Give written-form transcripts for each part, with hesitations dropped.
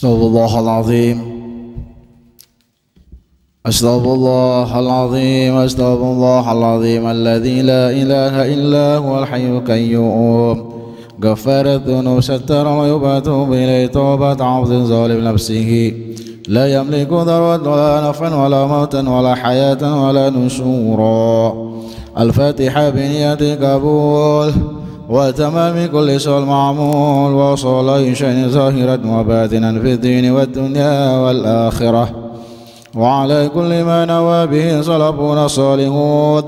Astagfirullahaladzim. Astagfirullahaladzim. Astagfirullahaladzim. Alladzi la ilaha illa huwal hayyul qayyum. Ghaffara dzunub sattara wa yubatubu ilayhi tawbat 'abdin zalim nafsihi. La yamliku darwatan wala naf'an wala mautan wala hayatan wala nusyura. Al-Fatiha biniyati qabul وتمام كل سؤال معمول وصلاة شيء ظاهرا وباطنا في الدين والدنيا والآخرة وعلى كل ما نوى به صلبنا الصالحون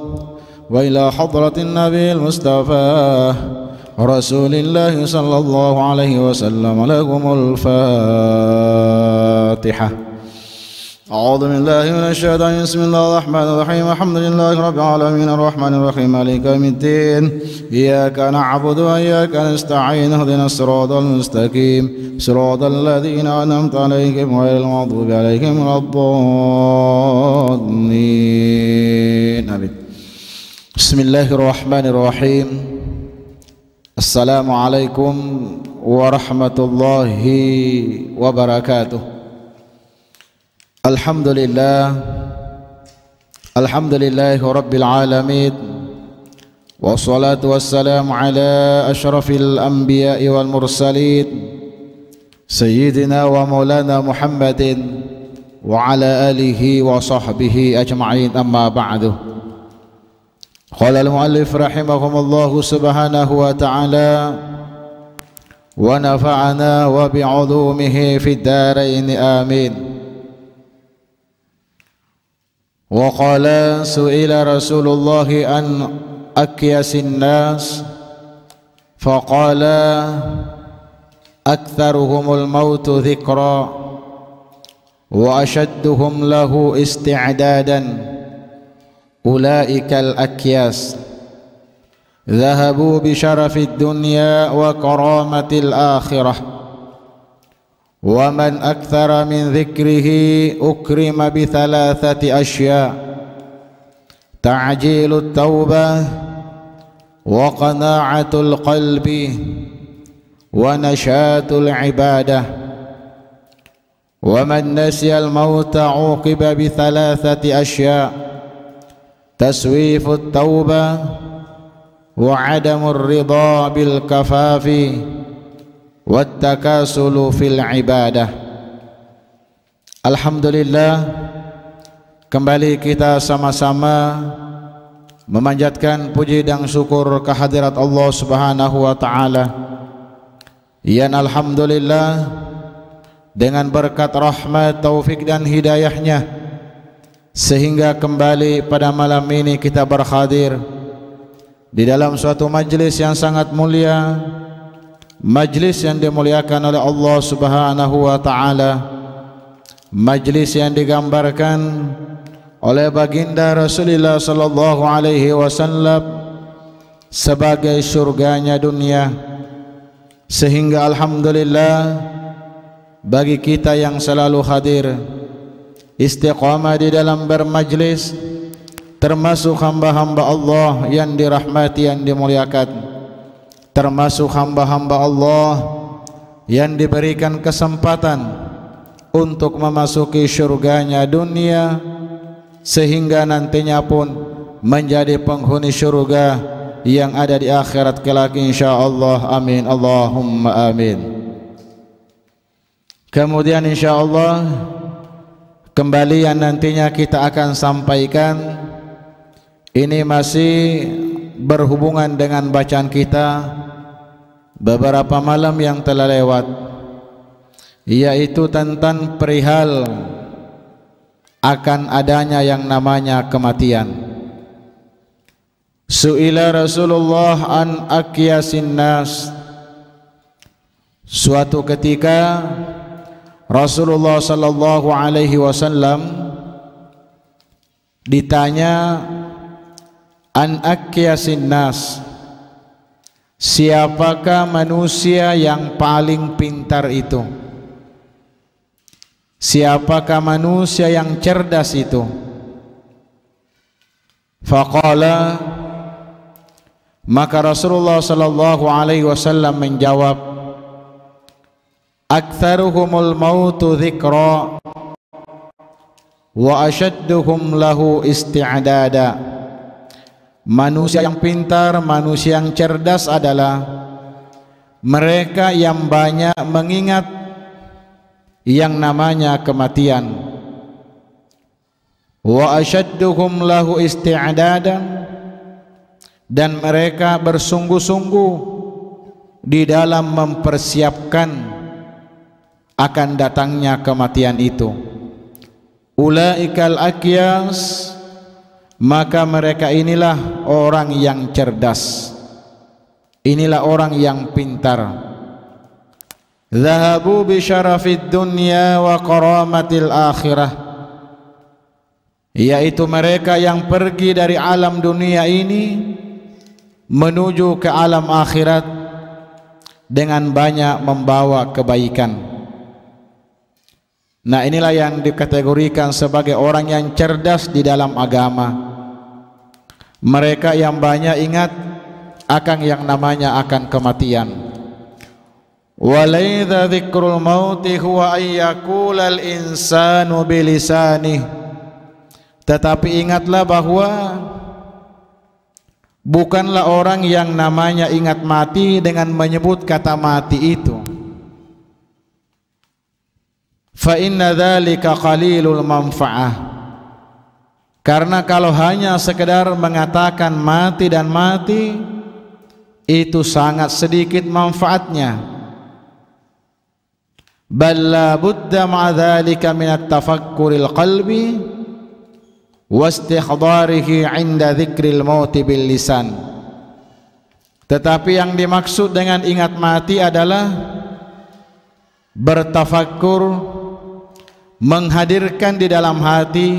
وإلى حضرة النبي المصطفى رسول الله صلى الله عليه وسلم لكم الفاتحة. أعوذ بالله من الشيطان بسم الله الرحمن الرحيم الحمد لله رب العالمين الرحمن الرحيم مالك يوم الدين إياك نعبد وإياك نستعين اهدنا الصراط المستقيم صراط الذين أنعمت عليهم غير المغضوب عليهم ولا الضالين آمين. بسم الله الرحمن الرحيم. السلام عليكم ورحمة الله وبركاته. Alhamdulillah Rabbil Alamin. Wassalatu wassalamu ala ashrafil anbiya'i wal mursalin Sayyidina wa maulana Muhammadin wa ala alihi wa sahbihi ajma'in, amma ba'du. Qala al-muallif rahimahumullahu subhanahu wa ta'ala wa nafa'ana wa bi'ulumihi fid darain amin. وقال سئل رسول الله عن أكياس الناس فقال أكثرهم الموت ذكرا وأشدهم له استعدادا أولئك الأكياس ذهبوا بشرف الدنيا وكرامة الآخرة ومن أكثر من ذكره أكرم بثلاثة أشياء: تعجيل التوبة وقناعة القلب ونشاط العبادة. ومن نسي الموت عوقب بثلاثة أشياء: تسويف التوبة وعدم الرضا بالكفاف wattakasulu fil ibadah. Alhamdulillah, kembali kita sama-sama memanjatkan puji dan syukur kehadirat Allah Subhanahu wa taala. Yan alhamdulillah, dengan berkat rahmat, taufik dan hidayahnya, sehingga kembali pada malam ini kita berhadir di dalam suatu majlis yang sangat mulia, majlis yang dimuliakan oleh Allah Subhanahu wa taala, majlis yang digambarkan oleh baginda Rasulullah sallallahu alaihi wasallam sebagai surganya dunia. Sehingga alhamdulillah bagi kita yang selalu hadir istiqamah di dalam bermajlis, termasuk hamba-hamba Allah yang dirahmati, yang dimuliakan, termasuk hamba-hamba Allah yang diberikan kesempatan untuk memasuki surganya dunia, sehingga nantinya pun menjadi penghuni surga yang ada di akhirat kelak insyaallah. Amin Allahumma amin. Kemudian insyaallah kembali yang nantinya kita akan sampaikan ini masih berhubungan dengan bacaan kita beberapa malam yang telah lewat, yaitu tentang perihal akan adanya yang namanya kematian. Su'ila Rasulullah an akyasin nas. Suatu ketika Rasulullah sallallahu alaihi wasallam ditanya an akyasin nas, siapakah manusia yang paling pintar itu? Siapakah manusia yang cerdas itu? Faqala, maka Rasulullah sallallahu alaihi wasallam menjawab, aktsaruhumul mautu dzikra wa asyadduhum lahu isti'dada. Manusia yang pintar, manusia yang cerdas adalah mereka yang banyak mengingat yang namanya kematian. Wa asyadduhum lahu isti'dadan, dan mereka bersungguh-sungguh di dalam mempersiapkan akan datangnya kematian itu. Ulaikal akyas, maka mereka inilah orang yang cerdas, inilah orang yang pintar. Zahabu bi syarafid dunya wa karamatil akhirah, yaitu mereka yang pergi dari alam dunia ini menuju ke alam akhirat dengan banyak membawa kebaikan. Nah, inilah yang dikategorikan sebagai orang yang cerdas di dalam agama. Mereka yang banyak ingat akan yang namanya akan kematian. Walaidha dzikrul mauti huwa ayyaqulal insanu bilisanih. Tetapi ingatlah bahwa bukanlah orang yang namanya ingat mati dengan menyebut kata mati itu. Fa inna dzalika qalilul manfaah, karena kalau hanya sekedar mengatakan mati dan mati itu sangat sedikit manfaatnya. Bal la budda ma'a dzalika min at-tafakkuril qalbi wa istihdarihi 'inda dzikril maut bil lisan. Tetapi yang dimaksud dengan ingat mati adalah bertafakkur, menghadirkan di dalam hati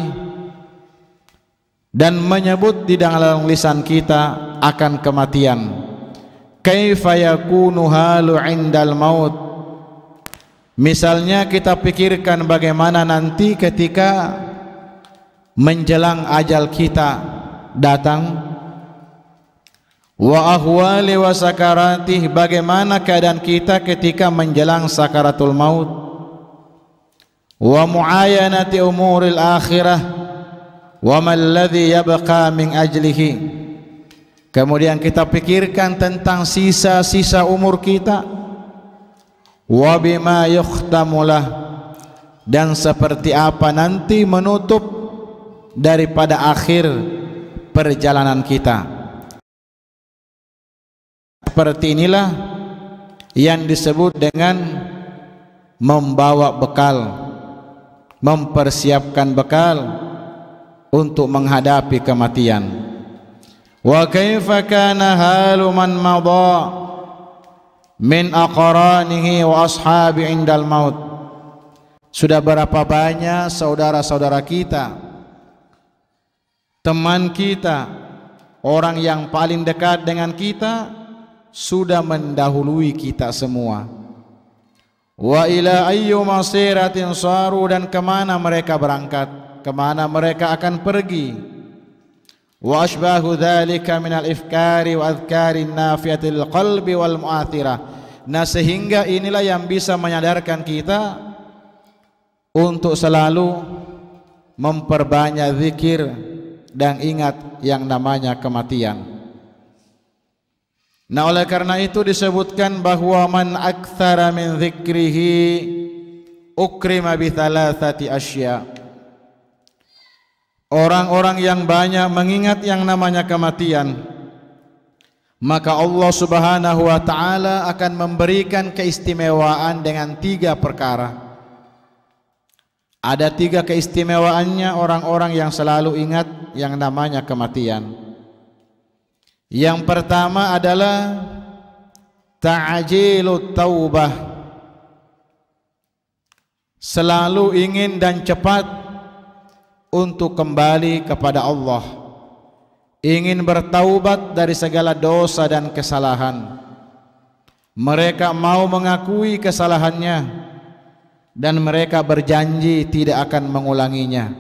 dan menyebut di dalam lisan kita akan kematian. Kaifa yakunu halu 'indal maut, misalnya kita pikirkan bagaimana nanti ketika menjelang ajal kita datang. Wa ahwali wa sakaratih, bagaimana keadaan kita ketika menjelang sakaratul maut. Wa muayanati umuril akhirah wa mal ladzi yabqa min ajlihi, kemudian kita pikirkan tentang sisa-sisa umur kita. Wa bima yukhtamulah, dan seperti apa nanti menutup daripada akhir perjalanan kita. Seperti inilah yang disebut dengan membawa bekal, mempersiapkan bekal untuk menghadapi kematian. Wa kaifa kana halu man madha min aqranihi wa ashabi indal maut, sudah berapa banyak saudara-saudara kita, teman kita, orang yang paling dekat dengan kita sudah mendahului kita semua. Wa ila ayyu masiratin saru, dan kemana mereka berangkat, kemana mereka akan pergi. Wa ashbahu dzalika minal ifkari wa adhkarin nafiyatil qalbi wal mu'athirah. Nah, sehingga inilah yang bisa menyadarkan kita untuk selalu memperbanyak zikir dan ingat yang namanya kematian. Nah, oleh karena itu disebutkan bahwa man aktsara min dzikrihi ukrima bi thalathati asya. Orang-orang yang banyak mengingat yang namanya kematian, maka Allah Subhanahu wa taala akan memberikan keistimewaan dengan 3 perkara. Ada 3 keistimewaannya orang-orang yang selalu ingat yang namanya kematian. Yang pertama adalah ta'jilut taubah, selalu ingin dan cepat untuk kembali kepada Allah, ingin bertaubat dari segala dosa dan kesalahan. Mereka mau mengakui kesalahannya dan mereka berjanji tidak akan mengulanginya.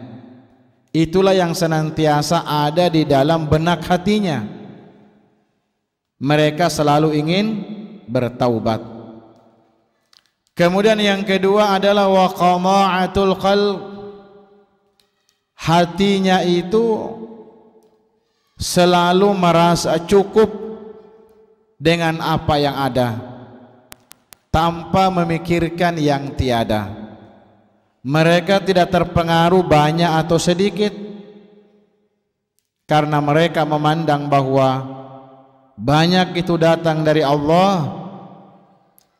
Itulah yang senantiasa ada di dalam benak hatinya. Mereka selalu ingin bertaubat. Kemudian yang kedua adalah wa qama'atul qalb. Hatinya itu selalu merasa cukup dengan apa yang ada, tanpa memikirkan yang tiada. Mereka tidak terpengaruh banyak atau sedikit, karena mereka memandang bahwa banyak itu datang dari Allah,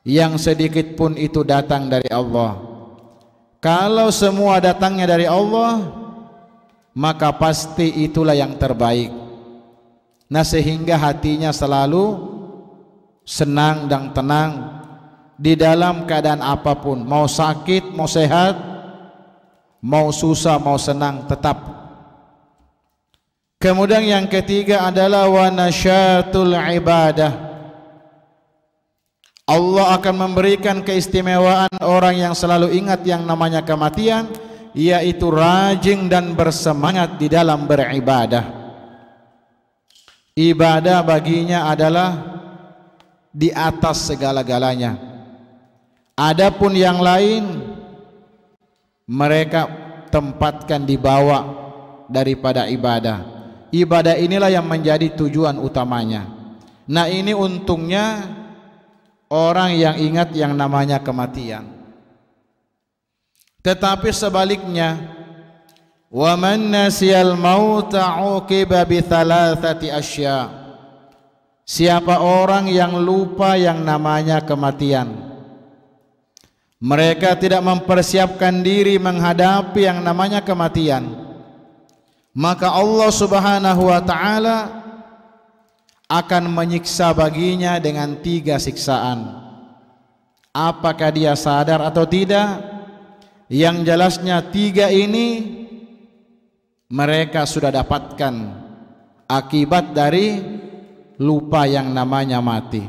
yang sedikit pun itu datang dari Allah. Kalau semua datangnya dari Allah, maka pasti itulah yang terbaik. Nah, sehingga hatinya selalu senang dan tenang di dalam keadaan apapun, mau sakit, mau sehat, mau susah, mau senang, tetap. Kemudian yang ketiga adalah wa nasyatul ibadah. Allah akan memberikan keistimewaan orang yang selalu ingat yang namanya kematian, yaitu rajin dan bersemangat di dalam beribadah. Ibadah baginya adalah di atas segala-galanya. Adapun yang lain mereka tempatkan di bawah daripada ibadah. Ibadah inilah yang menjadi tujuan utamanya. Nah, ini untungnya orang yang ingat yang namanya kematian. Tetapi sebaliknya, wa man nasiyal mauta uqiba bi thalathati asya. Siapa orang yang lupa yang namanya kematian, mereka tidak mempersiapkan diri menghadapi yang namanya kematian, maka Allah Subhanahu wa taala akan menyiksa baginya dengan 3 siksaan. Apakah dia sadar atau tidak? Yang jelasnya 3 ini mereka sudah dapatkan akibat dari lupa yang namanya mati.